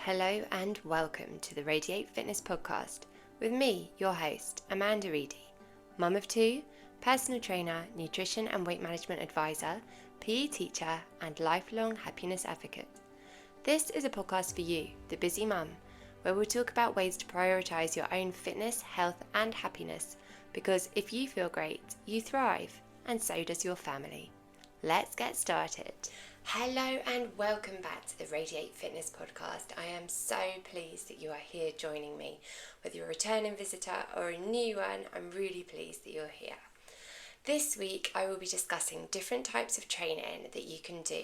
Hello and welcome to the Radiate Fitness Podcast with me, your host, Amanda Reedy, mum of two, personal trainer, nutrition and weight management advisor, PE teacher and lifelong happiness advocate. This is a podcast for you, the busy mum, where we'll talk about ways to prioritise your own fitness, health and happiness, because if you feel great, you thrive, and so does your family. Let's get started. Hello and welcome back to the Radiate Fitness Podcast. I am so pleased that you are here joining me. Whether you're a returning visitor or a new one, I'm really pleased that you're here. This week I will be discussing different types of training that you can do,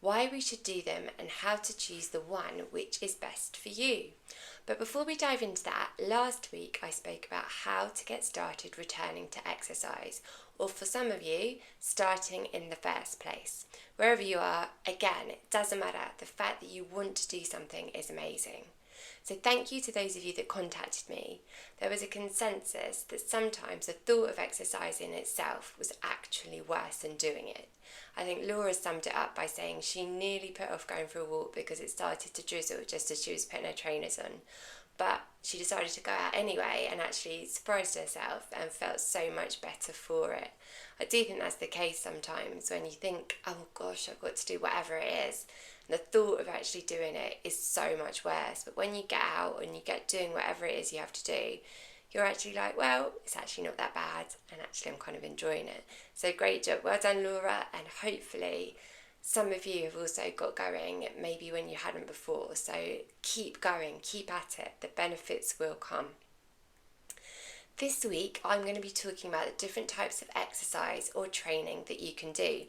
why we should do them and how to choose the one which is best for you. But before we dive into that, last week I spoke about how to get started returning to exercise, or for some of you, starting in the first place. Wherever you are, again, it doesn't matter. The fact that you want to do something is amazing. So thank you to those of you that contacted me. There was a consensus that sometimes the thought of exercising itself was actually worse than doing it. I think Laura summed it up by saying she nearly put off going for a walk because it started to drizzle just as she was putting her trainers on. But she decided to go out anyway and actually surprised herself and felt so much better for it. I do think that's the case sometimes when you think, oh gosh, I've got to do whatever it is. And the thought of actually doing it is so much worse. But when you get out and you get doing whatever it is you have to do, you're actually like, well, it's actually not that bad. And actually I'm kind of enjoying it. So great job. Well done, Laura. And hopefully some of you have also got going, maybe when you hadn't before. So keep going, keep at it. The benefits will come. This week, I'm going to be talking about the different types of exercise or training that you can do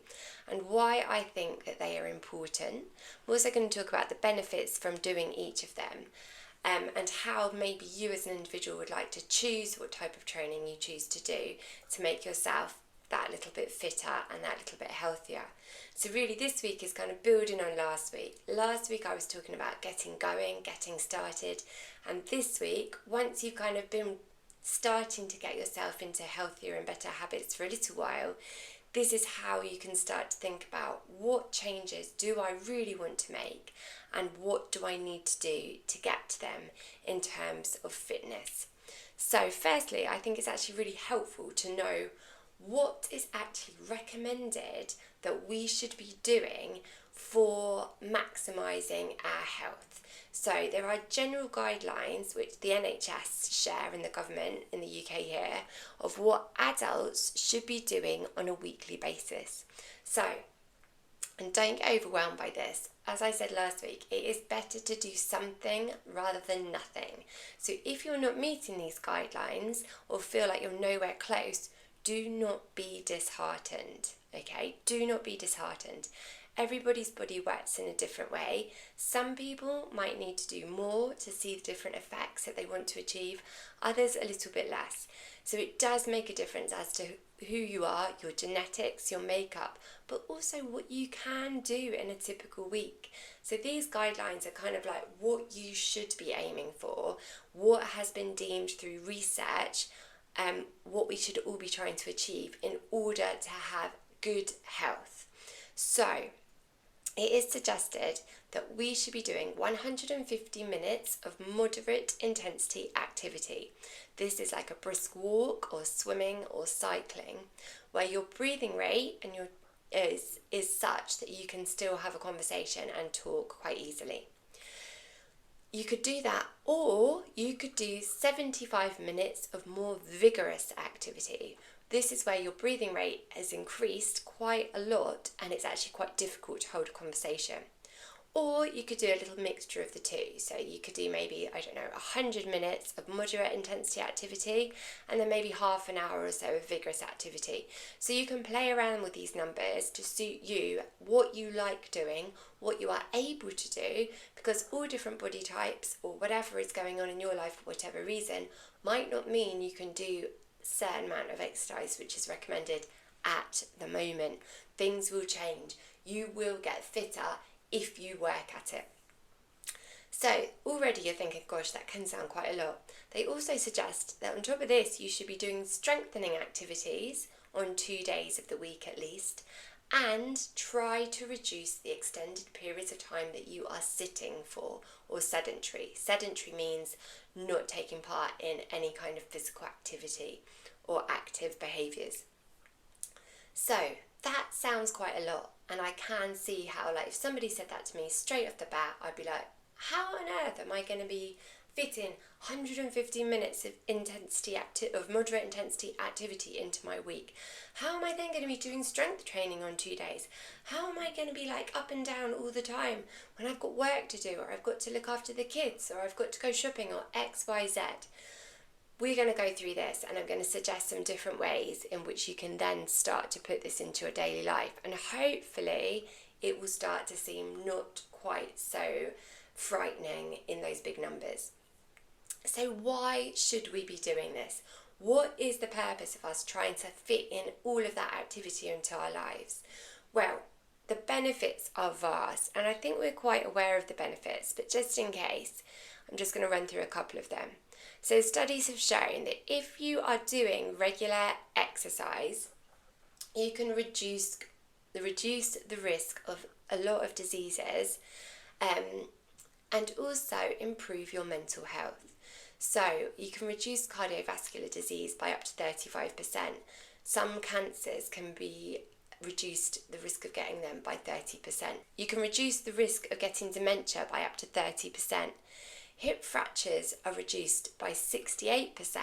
and why I think that they are important. I'm also going to talk about the benefits from doing each of them and how maybe you as an individual would like to choose what type of training you choose to do to make yourself that little bit fitter and that little bit healthier. So really this week is kind of building on last week. Last week I was talking about getting going, getting started, and this week, once you've kind of been starting to get yourself into healthier and better habits for a little while, this is how you can start to think about what changes do I really want to make and what do I need to do to get to them in terms of fitness. So firstly, I think it's actually really helpful to know what is actually recommended that we should be doing for maximising our health. So there are general guidelines which the NHS share in the government in the UK here of what adults should be doing on a weekly basis. So, and don't get overwhelmed by this. As I said last week, it is better to do something rather than nothing. So if you're not meeting these guidelines or feel like you're nowhere close, do not be disheartened, okay? Do not be disheartened. Everybody's body works in a different way. Some people might need to do more to see the different effects that they want to achieve, others a little bit less. So it does make a difference as to who you are, your genetics, your makeup, but also what you can do in a typical week. So these guidelines are kind of like what you should be aiming for, what has been deemed through research, what we should all be trying to achieve in order to have good health. So it is suggested that we should be doing 150 minutes of moderate intensity activity. This is like a brisk walk or swimming or cycling, where your breathing rate and is such that you can still have a conversation and talk quite easily. You could do that, or you could do 75 minutes of more vigorous activity. This is where your breathing rate has increased quite a lot and it's actually quite difficult to hold a conversation. Or you could do a little mixture of the two. So you could do maybe, 100 minutes of moderate intensity activity and then maybe half an hour or so of vigorous activity. So you can play around with these numbers to suit you, what you like doing, what you are able to do, because all different body types or whatever is going on in your life for whatever reason might not mean you can do a certain amount of exercise which is recommended at the moment. Things will change. You will get fitter if you work at it. So already you're thinking, gosh, that can sound quite a lot. They also suggest that on top of this, you should be doing strengthening activities on 2 days of the week at least, and try to reduce the extended periods of time that you are sitting for or sedentary. Sedentary means not taking part in any kind of physical activity or active behaviours. So that sounds quite a lot, and I can see how, like, if somebody said that to me straight off the bat, I'd be like, how on earth am I going to be fitting 150 minutes of moderate intensity activity into my week? How am I then going to be doing strength training on 2 days? How am I going to be like up and down all the time when I've got work to do, or I've got to look after the kids, or I've got to go shopping, or X, Y, Z? We're going to go through this, and I'm going to suggest some different ways in which you can then start to put this into your daily life, and hopefully it will start to seem not quite so frightening in those big numbers. So why should we be doing this? What is the purpose of us trying to fit in all of that activity into our lives? Well, the benefits are vast, and I think we're quite aware of the benefits, but just in case, I'm just going to run through a couple of them. So studies have shown that if you are doing regular exercise, you can reduce the risk of a lot of diseases, and also improve your mental health. So you can reduce cardiovascular disease by up to 35%. Some cancers can be reduced, the risk of getting them, by 30%. You can reduce the risk of getting dementia by up to 30%. Hip fractures are reduced by 68%.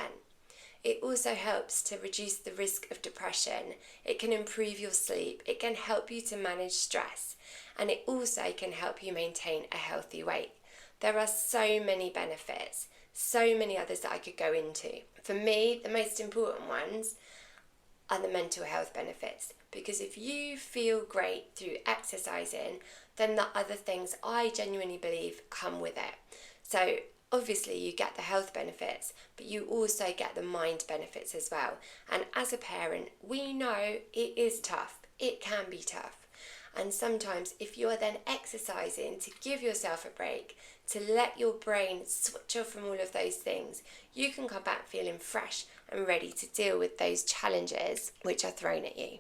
It also helps to reduce the risk of depression. It can improve your sleep. It can help you to manage stress. And it also can help you maintain a healthy weight. There are so many benefits, so many others that I could go into. For me, the most important ones are the mental health benefits, because if you feel great through exercising, then the other things I genuinely believe come with it. So obviously you get the health benefits, but you also get the mind benefits as well. And as a parent, we know it is tough. It can be tough. And sometimes if you're then exercising to give yourself a break, to let your brain switch off from all of those things, you can come back feeling fresh and ready to deal with those challenges which are thrown at you.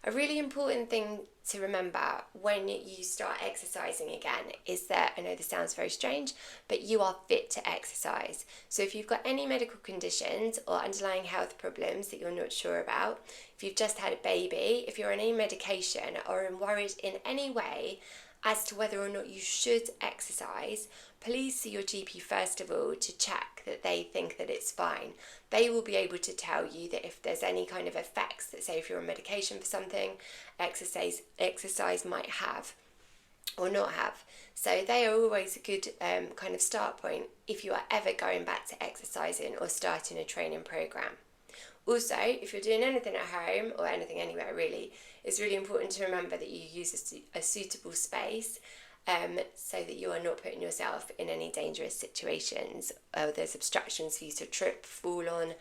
A really important thing to remember when you start exercising again is that, I know this sounds very strange, but you are fit to exercise. So if you've got any medical conditions or underlying health problems that you're not sure about, if you've just had a baby, if you're on any medication or are worried in any way as to whether or not you should exercise, please see your GP first of all to check that they think that it's fine. They will be able to tell you that if there's any kind of effects that, say, if you're on medication for something, exercise might have or not have. So they are always a good kind of start point if you are ever going back to exercising or starting a training program. Also, if you're doing anything at home or anything anywhere really, it's really important to remember that you use a suitable space so that you are not putting yourself in any dangerous situations or there's obstructions for you to trip, fall on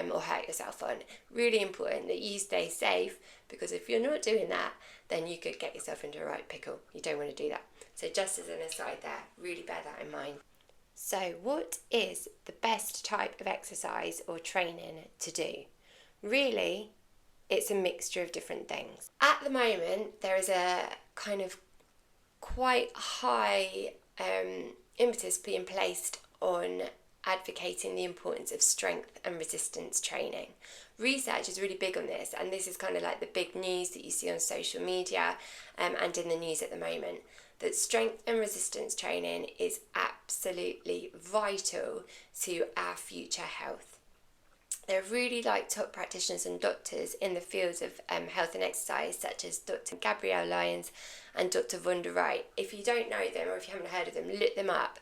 or hurt yourself on. Really important that you stay safe, because if you're not doing that, then you could get yourself into a right pickle. You don't want to do that. So just as an aside there, really bear that in mind. So what is the best type of exercise or training to do? Really, it's a mixture of different things. At the moment, there is a kind of quite high impetus being placed on advocating the importance of strength and resistance training. Research is really big on this, and this is kind of like the big news that you see on social media and in the news at the moment, that strength and resistance training is absolutely vital to our future health. There are really top practitioners and doctors in the fields of health and exercise, such as Dr. Gabrielle Lyons and Dr. Vonda Wright. If you don't know them, or if you haven't heard of them, look them up.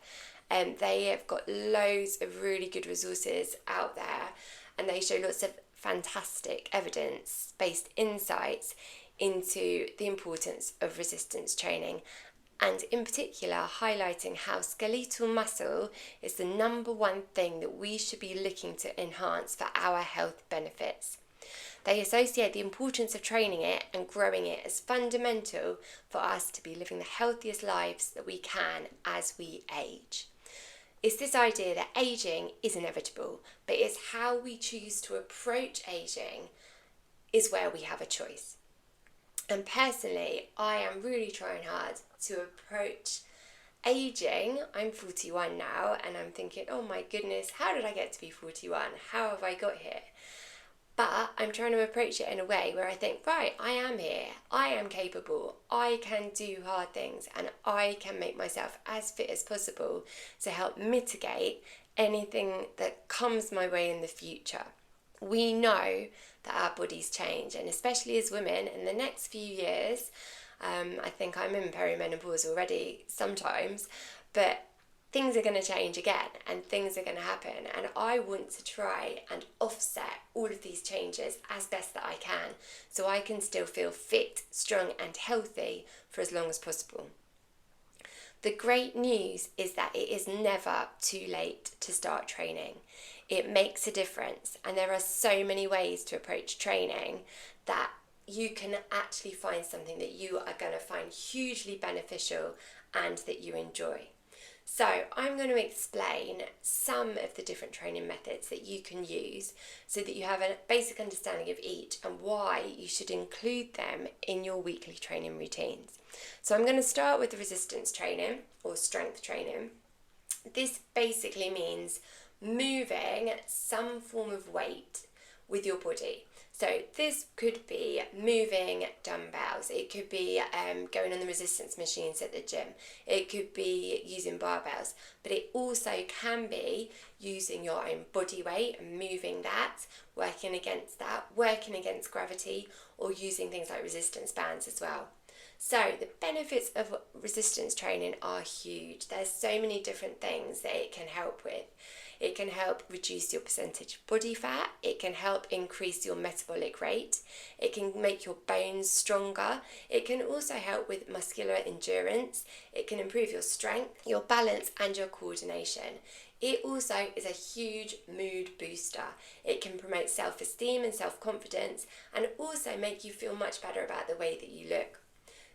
They have got loads of really good resources out there, and they show lots of fantastic evidence-based insights into the importance of resistance training, and in particular highlighting how skeletal muscle is the number one thing that we should be looking to enhance for our health benefits. They associate the importance of training it and growing it as fundamental for us to be living the healthiest lives that we can as we age. It's this idea that aging is inevitable, but it's how we choose to approach aging is where we have a choice. And personally, I am really trying hard to approach aging. I'm 41 now, and I'm thinking, oh my goodness, how did I get to be 41? How have I got here? But I'm trying to approach it in a way where I think, right, I am here, I am capable, I can do hard things, and I can make myself as fit as possible to help mitigate anything that comes my way in the future. We know that our bodies change, and especially as women, in the next few years, I think I'm in perimenopause already sometimes, but things are going to change again and things are going to happen, and I want to try and offset all of these changes as best that I can so I can still feel fit, strong and healthy for as long as possible. The great news is that it is never too late to start training. It makes a difference, and there are so many ways to approach training that you can actually find something that you are going to find hugely beneficial and that you enjoy. So I'm going to explain some of the different training methods that you can use so that you have a basic understanding of each and why you should include them in your weekly training routines. So I'm going to start with the resistance training or strength training. This basically means moving some form of weight with your body. So this could be moving dumbbells, it could be going on the resistance machines at the gym, it could be using barbells, but it also can be using your own body weight and moving that, working against that, working against gravity, or using things like resistance bands as well. So the benefits of resistance training are huge. There's so many different things that it can help with. It can help reduce your percentage of body fat. It can help increase your metabolic rate. It can make your bones stronger. It can also help with muscular endurance. It can improve your strength, your balance and your coordination. It also is a huge mood booster. It can promote self-esteem and self-confidence and also make you feel much better about the way that you look.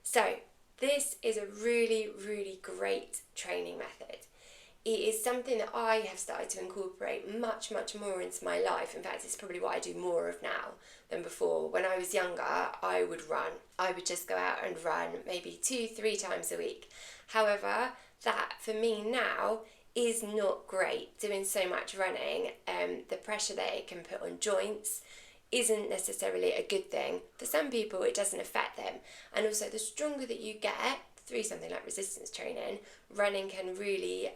So this is a really, really great training method. It is something that I have started to incorporate much, much more into my life. In fact, it's probably what I do more of now than before. When I was younger, I would run. I would just go out and run maybe 2-3 times a week. However, that for me now is not great, doing so much running. The pressure that it can put on joints isn't necessarily a good thing. For some people, it doesn't affect them. And also, the stronger that you get through something like resistance training, running can really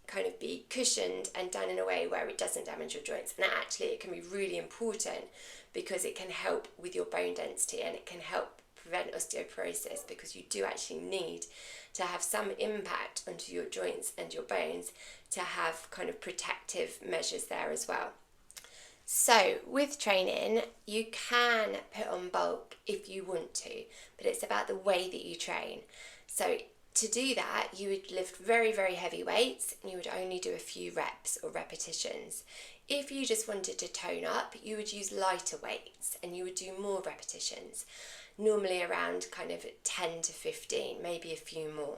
kind of be cushioned and done in a way where it doesn't damage your joints. And actually, it can be really important because it can help with your bone density and it can help prevent osteoporosis, because you do actually need to have some impact onto your joints and your bones to have kind of protective measures there as well. So with training, you can put on bulk if you want to, but it's about the way that you train. So to do that, you would lift very, very heavy weights and you would only do a few reps or repetitions. If you just wanted to tone up, you would use lighter weights and you would do more repetitions, normally around kind of 10 to 15, maybe a few more.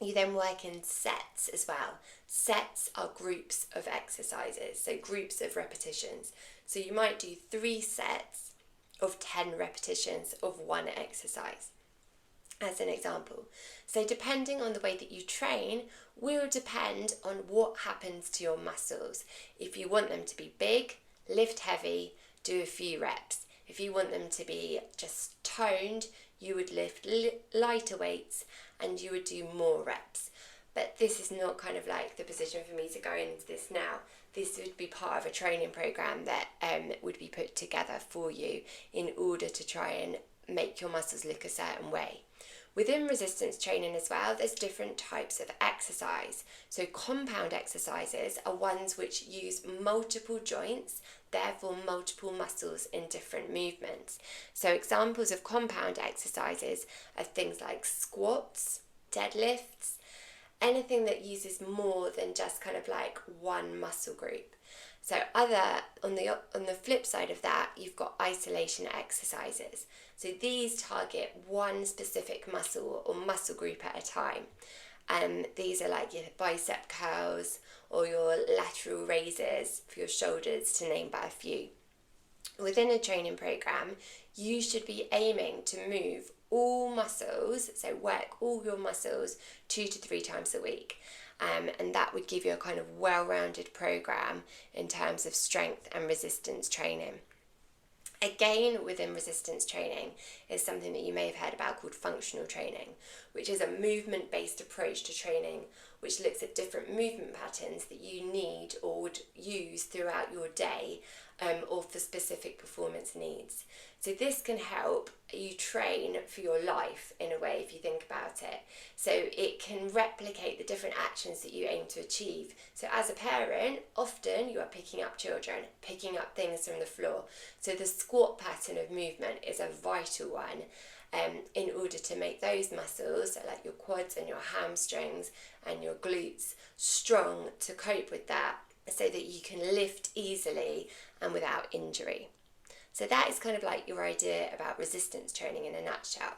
You then work in sets as well. Sets are groups of exercises, so groups of repetitions. So you might do 3 sets of 10 repetitions of one exercise, as an example. So depending on the way that you train will depend on what happens to your muscles. If you want them to be big, lift heavy, do a few reps. If you want them to be just toned, you would lift lighter weights and you would do more reps. But this is not kind of like the position for me to go into this now. This would be part of a training program that would be put together for you in order to try and make your muscles look a certain way. Within resistance training as well, there's different types of exercise. So compound exercises are ones which use multiple joints, therefore multiple muscles in different movements. So examples of compound exercises are things like squats, deadlifts, anything that uses more than just kind of like one muscle group. So on the flip side of that, you've got isolation exercises. So these target one specific muscle or muscle group at a time. These are like your bicep curls or your lateral raises for your shoulders, to name but a few. Within a training program, you should be aiming to move all muscles, so work all your muscles 2 to 3 times a week. And that would give you a kind of well-rounded program in terms of strength and resistance training. Again, within resistance training is something that you may have heard about called functional training, which is a movement-based approach to training, which looks at different movement patterns that you need or would use throughout your day, or for specific performance needs. So this can help you train for your life in a way, if you think about it. So it can replicate the different actions that you aim to achieve. So as a parent, often you are picking up children, picking up things from the floor. So the squat pattern of movement is a vital one. In order to make those muscles, like your quads and your hamstrings and your glutes, strong to cope with that, so that you can lift easily and without injury. So that is kind of like your idea about resistance training in a nutshell.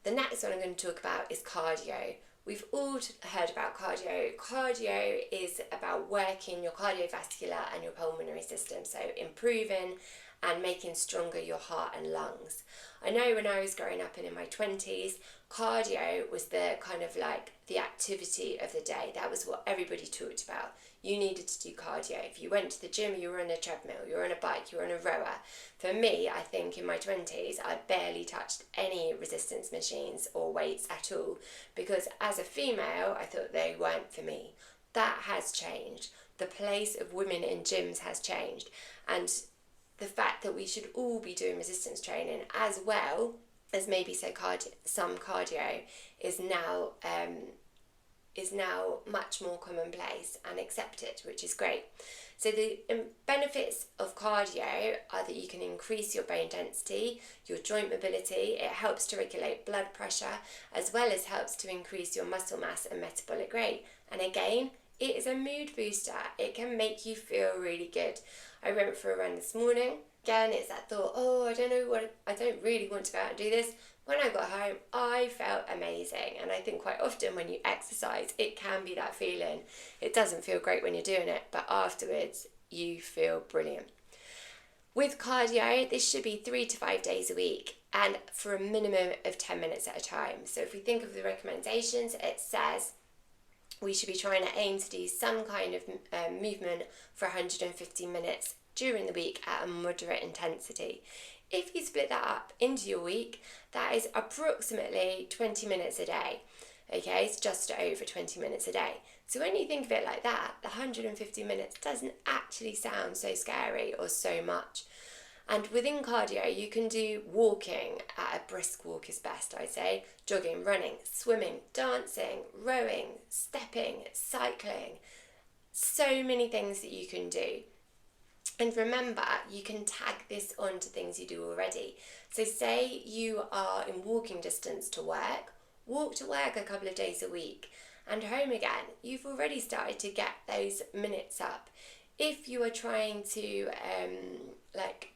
The next one I'm going to talk about is cardio. We've all heard about cardio. Cardio is about working your cardiovascular and your pulmonary system, so improving and making stronger your heart and lungs. I know when I was growing up and in my 20s, cardio was the kind of like the activity of the day. That was what everybody talked about. You needed to do cardio. If you went to the gym, you were on a treadmill, you were on a bike, you were on a rower. For me, I think in my 20s, I barely touched any resistance machines or weights at all, because as a female, I thought they weren't for me. That has changed. The place of women in gyms has changed. And the fact that we should all be doing resistance training as well as maybe some cardio is now much more commonplace and accepted, which is great. So the benefits of cardio are that you can increase your bone density, your joint mobility. It helps to regulate blood pressure, as well as helps to increase your muscle mass and metabolic rate. And again, it is a mood booster. It can make you feel really good. I went for a run this morning. Again, it's that thought, I don't really want to go out and do this. When I got home, I felt amazing. And I think quite often when you exercise, it can be that feeling. It doesn't feel great when you're doing it, but afterwards you feel brilliant. With cardio, this should be 3 to 5 days a week and for a minimum of 10 minutes at a time. So if we think of the recommendations, it says we should be trying to aim to do some kind of movement for 150 minutes during the week at a moderate intensity. If you split that up into your week, that is approximately 20 minutes a day. Okay, it's just over 20 minutes a day. So when you think of it like that, the 150 minutes doesn't actually sound so scary or so much. And within cardio, you can do walking at a brisk walk is best, I'd say. Jogging, running, swimming, dancing, rowing, stepping, cycling. So many things that you can do. And remember, you can tag this on to things you do already. So say you are in walking distance to work, walk to work a couple of days a week and home again. You've already started to get those minutes up. If you are trying to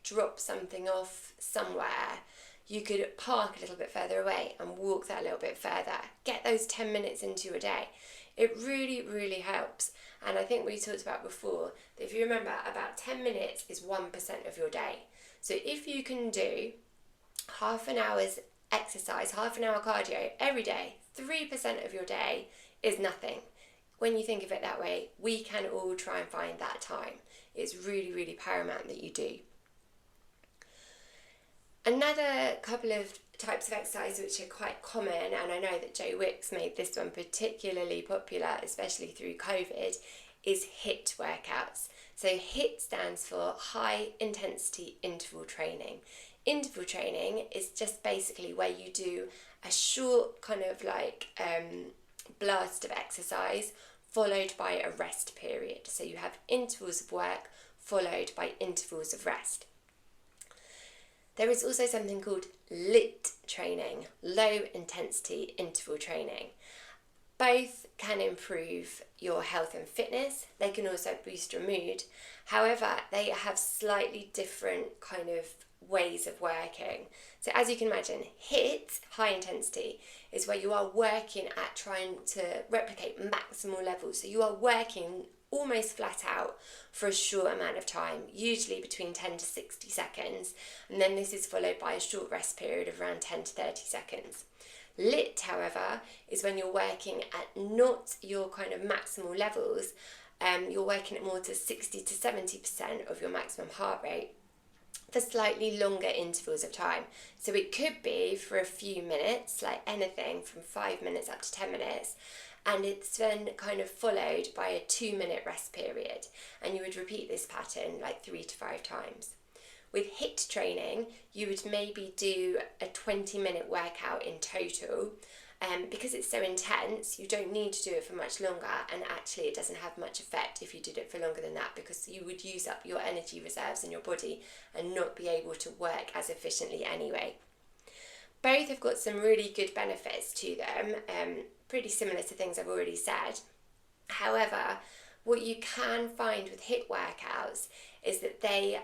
drop something off somewhere, you could park a little bit further away and walk that a little bit further. Get those 10 minutes into your day. It really, really helps. And I think we talked about before that if you remember, about 10 minutes is 1% of your day. So if you can do half an hour's exercise, half an hour cardio every day, 3% of your day is nothing. When you think of it that way, we can all try and find that time. It's really, really paramount that you do. Another couple of types of exercise which are quite common, and I know that Joe Wicks made this one particularly popular, especially through COVID, is HIIT workouts. So HIIT stands for High Intensity Interval Training. Interval training is just basically where you do a short kind of blast of exercise followed by a rest period. So you have intervals of work followed by intervals of rest. There is also something called LIT training, low intensity interval training. Both can improve your health and fitness. They can also boost your mood. However, they have slightly different kind of ways of working. So as you can imagine, HIIT, high intensity, is where you are working at trying to replicate maximal levels. So you are working almost flat out for a short amount of time, usually between 10 to 60 seconds, and then this is followed by a short rest period of around 10 to 30 seconds. Lit, however, is when you're working at not your kind of maximal levels, you're working at more to 60 to 70% of your maximum heart rate for slightly longer intervals of time. So it could be for a few minutes, like anything from 5 minutes up to 10 minutes, and it's then kind of followed by a 2-minute rest period, and you would repeat this pattern like 3 to 5 times. With HIIT training, you would maybe do a 20-minute workout in total. Because it's so intense, you don't need to do it for much longer, and actually it doesn't have much effect if you did it for longer than that, because you would use up your energy reserves in your body and not be able to work as efficiently anyway. Both have got some really good benefits to them, pretty similar to things I've already said. However, what you can find with HIIT workouts is that they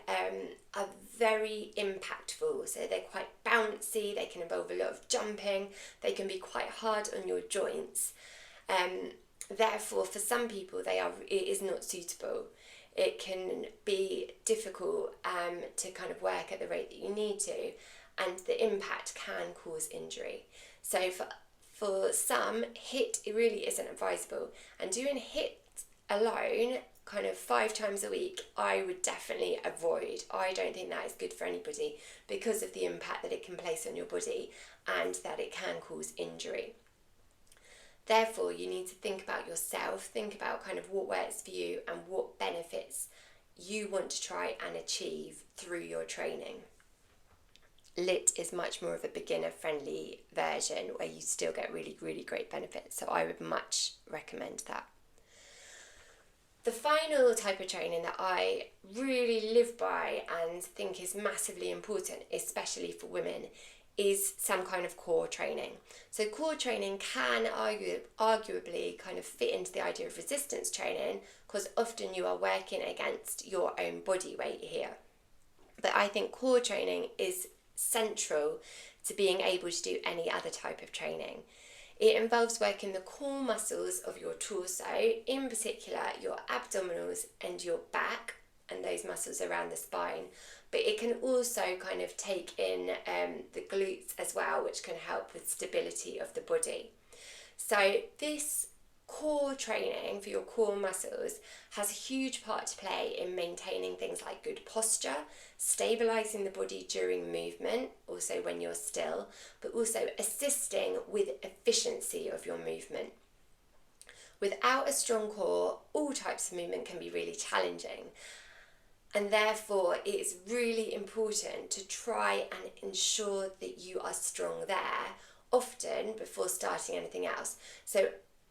are very impactful. So they're quite bouncy, they can involve a lot of jumping, they can be quite hard on your joints. Therefore, for some people, it is not suitable. It can be difficult to kind of work at the rate that you need to, and the impact can cause injury. So for some, HIIT, it really isn't advisable. And doing HIIT alone, kind of 5 times a week, I would definitely avoid. I don't think that is good for anybody because of the impact that it can place on your body and that it can cause injury. Therefore, you need to think about yourself, think about kind of what works for you and what benefits you want to try and achieve through your training. Lit is much more of a beginner-friendly version where you still get really, really great benefits. So I would much recommend that. The final type of training that I really live by and think is massively important, especially for women, is some kind of core training. So core training can arguably kind of fit into the idea of resistance training, because often you are working against your own body weight here. But I think core training is central to being able to do any other type of training. It involves working the core muscles of your torso, in particular your abdominals and your back, and those muscles around the spine. But it can also kind of take in the glutes as well, which can help with stability of the body. So this core training for your core muscles has a huge part to play in maintaining things like good posture, stabilizing the body during movement, also when you're still, but also assisting with efficiency of your movement. Without a strong core, all types of movement can be really challenging, and therefore it is really important to try and ensure that you are strong there often before starting anything else. So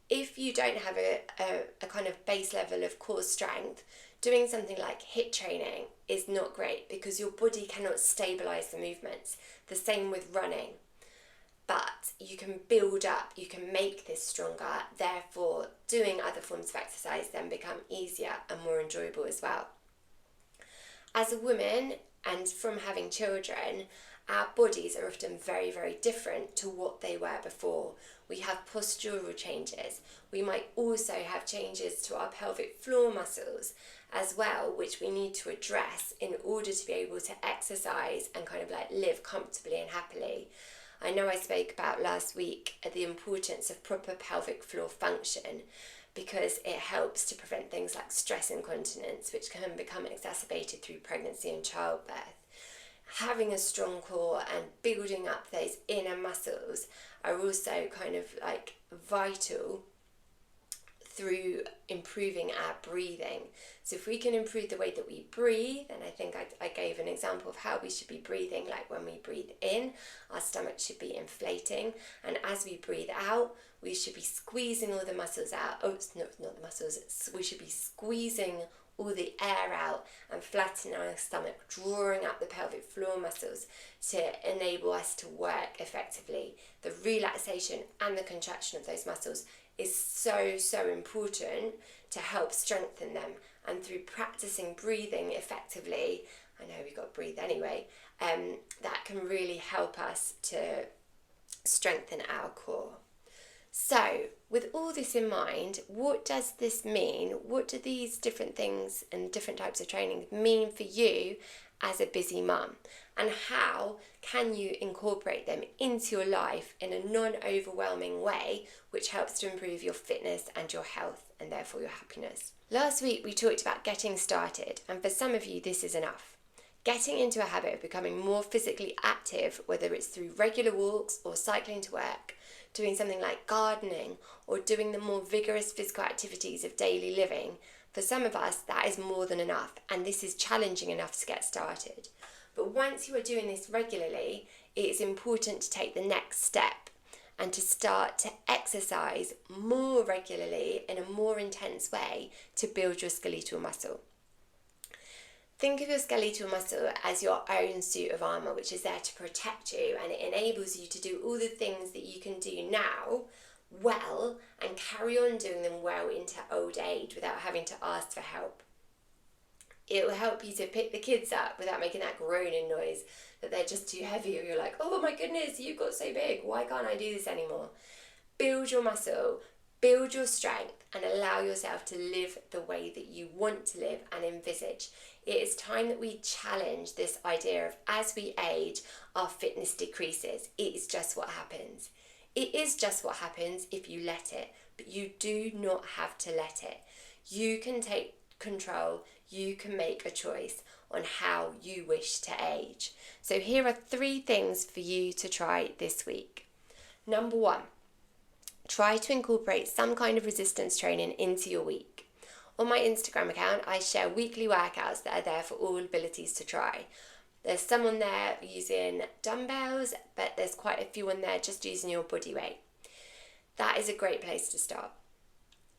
if you don't have a kind of base level of core strength, doing something like HIIT training is not great because your body cannot stabilize the movements. The same with running. But you can build up, you can make this stronger, therefore doing other forms of exercise then become easier and more enjoyable as well. As a woman, and from having children, our bodies are often very, very different to what they were before. We have postural changes. We might also have changes to our pelvic floor muscles as well, which we need to address in order to be able to exercise and kind of like live comfortably and happily. I know I spoke about last week the importance of proper pelvic floor function, because it helps to prevent things like stress incontinence, which can become exacerbated through pregnancy and childbirth. Having a strong core and building up those inner muscles are also kind of like vital through improving our breathing. So if we can improve the way that we breathe, and I think I gave an example of how we should be breathing, like when we breathe in, our stomach should be inflating, and as we breathe out, we should be squeezing all the muscles out. Oh, it's not the muscles, we should be squeezing all the air out and flattening our stomach, drawing up the pelvic floor muscles to enable us to work effectively. The relaxation and the contraction of those muscles is so, so important to help strengthen them. And through practicing breathing effectively, I know we've got to breathe anyway, that can really help us to strengthen our core. So, with all this in mind, what does this mean? What do these different things and different types of training mean for you as a busy mum? And how can you incorporate them into your life in a non-overwhelming way, which helps to improve your fitness and your health and therefore your happiness? Last week we talked about getting started, and for some of you this is enough. Getting into a habit of becoming more physically active, whether it's through regular walks or cycling to work, doing something like gardening, or doing the more vigorous physical activities of daily living, for some of us that is more than enough, and this is challenging enough to get started. But once you are doing this regularly, it is important to take the next step and to start to exercise more regularly in a more intense way to build your skeletal muscle. Think of your skeletal muscle as your own suit of armour, which is there to protect you, and it enables you to do all the things that you can do now well and carry on doing them well into old age without having to ask for help. It will help you to pick the kids up without making that groaning noise that they're just too heavy, or you're like, oh my goodness, you got so big, why can't I do this anymore? Build your muscle, build your strength, and allow yourself to live the way that you want to live and envisage. It is time that we challenge this idea of as we age, our fitness decreases. It is just what happens. It is just what happens if you let it, but you do not have to let it. You can take control, you can make a choice on how you wish to age. So here are 3 things for you to try this week. Number 1, try to incorporate some kind of resistance training into your week. On my Instagram account, I share weekly workouts that are there for all abilities to try. There's some on there using dumbbells, but there's quite a few on there just using your body weight. That is a great place to start.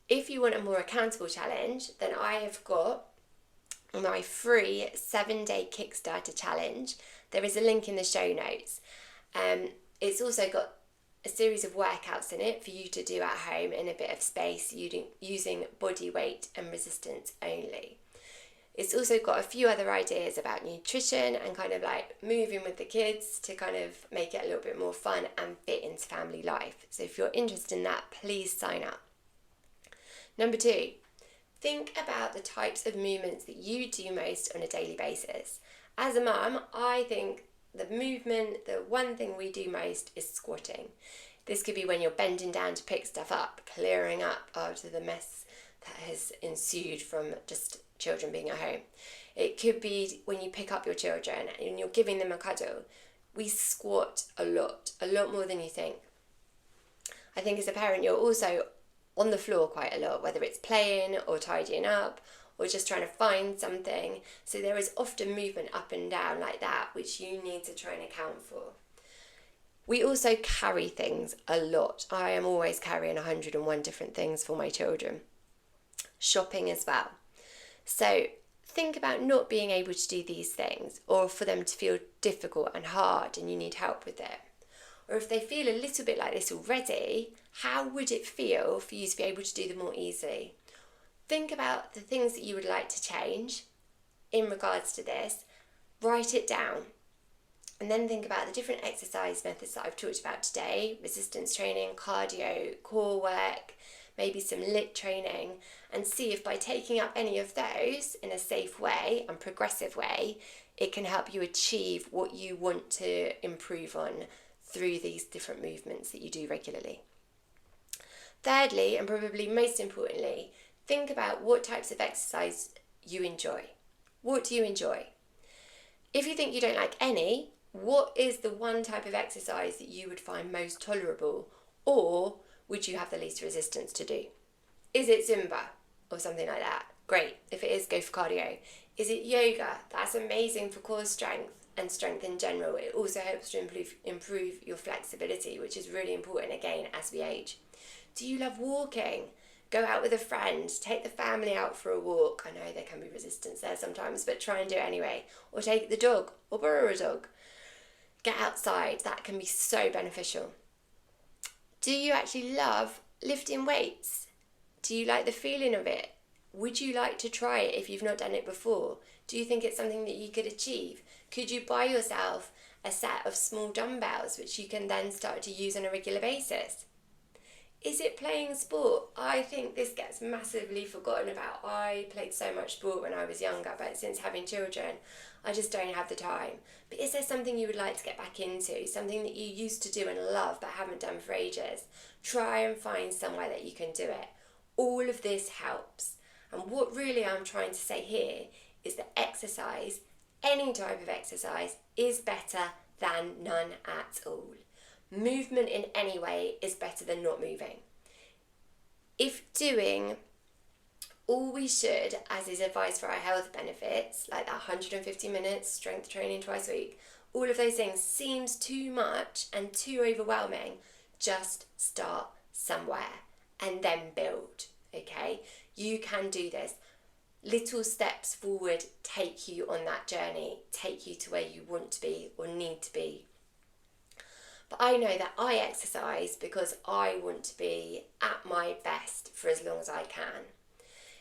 If you want a more accountable challenge, then I have got my free 7-day Kickstarter challenge. There is a link in the show notes. It's also got a series of workouts in it for you to do at home in a bit of space using body weight and resistance only. It's also got a few other ideas about nutrition and kind of like moving with the kids to kind of make it a little bit more fun and fit into family life. So if you're interested in that, please sign up. Number 2, think about the types of movements that you do most on a daily basis. As a mum, I think the one thing we do most is squatting. This could be when you're bending down to pick stuff up, clearing up after the mess that has ensued from just children being at home. It could be when you pick up your children and you're giving them a cuddle. We squat a lot more than you think. I think as a parent, you're also on the floor quite a lot, whether it's playing or tidying up or just trying to find something. So there is often movement up and down like that, which you need to try and account for. We also carry things a lot. I am always carrying 101 different things for my children. Shopping as well. So think about not being able to do these things, or for them to feel difficult and hard and you need help with it. Or if they feel a little bit like this already, how would it feel for you to be able to do them more easily? Think about the things that you would like to change in regards to this, write it down, and then think about the different exercise methods that I've talked about today: resistance training, cardio, core work, maybe some lit training, and see if by taking up any of those in a safe way and progressive way, it can help you achieve what you want to improve on through these different movements that you do regularly. Thirdly, and probably most importantly, think about what types of exercise you enjoy. What do you enjoy? If you think you don't like any, what is the one type of exercise that you would find most tolerable, or would you have the least resistance to do? Is it Zumba or something like that? Great. If it is, go for cardio. Is it yoga? That's amazing for core strength and strength in general. It also helps to improve your flexibility, which is really important again as we age. Do you love walking? Go out with a friend, take the family out for a walk. I know there can be resistance there sometimes, but try and do it anyway. Or take the dog, or borrow a dog. Get outside, that can be so beneficial. Do you actually love lifting weights? Do you like the feeling of it? Would you like to try it if you've not done it before? Do you think it's something that you could achieve? Could you buy yourself a set of small dumbbells which you can then start to use on a regular basis? Is it playing sport? I think this gets massively forgotten about. I played so much sport when I was younger, but since having children, I just don't have the time. But is there something you would like to get back into? Something that you used to do and love but haven't done for ages? Try and find somewhere that you can do it. All of this helps. And what really I'm trying to say here is that exercise, any type of exercise, is better than none at all. Movement in any way is better than not moving. If doing all we should, as is advised for our health benefits, like that 150 minutes strength training twice a week, all of those things seems too much and too overwhelming, just start somewhere and then build, okay? You can do this. Little steps forward take you on that journey, take you to where you want to be or need to be. But I know that I exercise because I want to be at my best for as long as I can.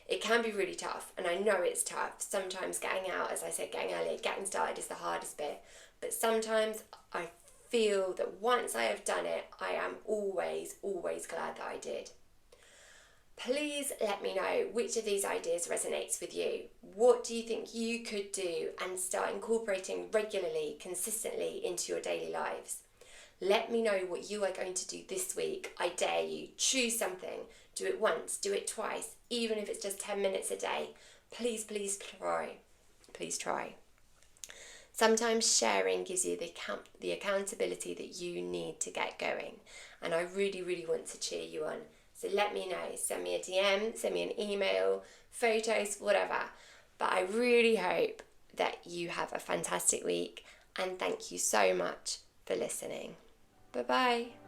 It can be really tough, and I know it's tough. Sometimes getting out, as I said, getting early, getting started is the hardest bit. But sometimes I feel that once I have done it, I am always glad that I did. Please let me know which of these ideas resonates with you. What do you think you could do and start incorporating regularly, consistently into your daily lives? Let me know what you are going to do this week. I dare you. Choose something. Do it once, do it twice, even if it's just 10 minutes a day. Please try. Please try. Sometimes sharing gives you the accountability that you need to get going. And I really want to cheer you on. So let me know. Send me a DM, send me an email, photos, whatever. But I really hope that you have a fantastic week. And thank you so much for listening. Bye-bye.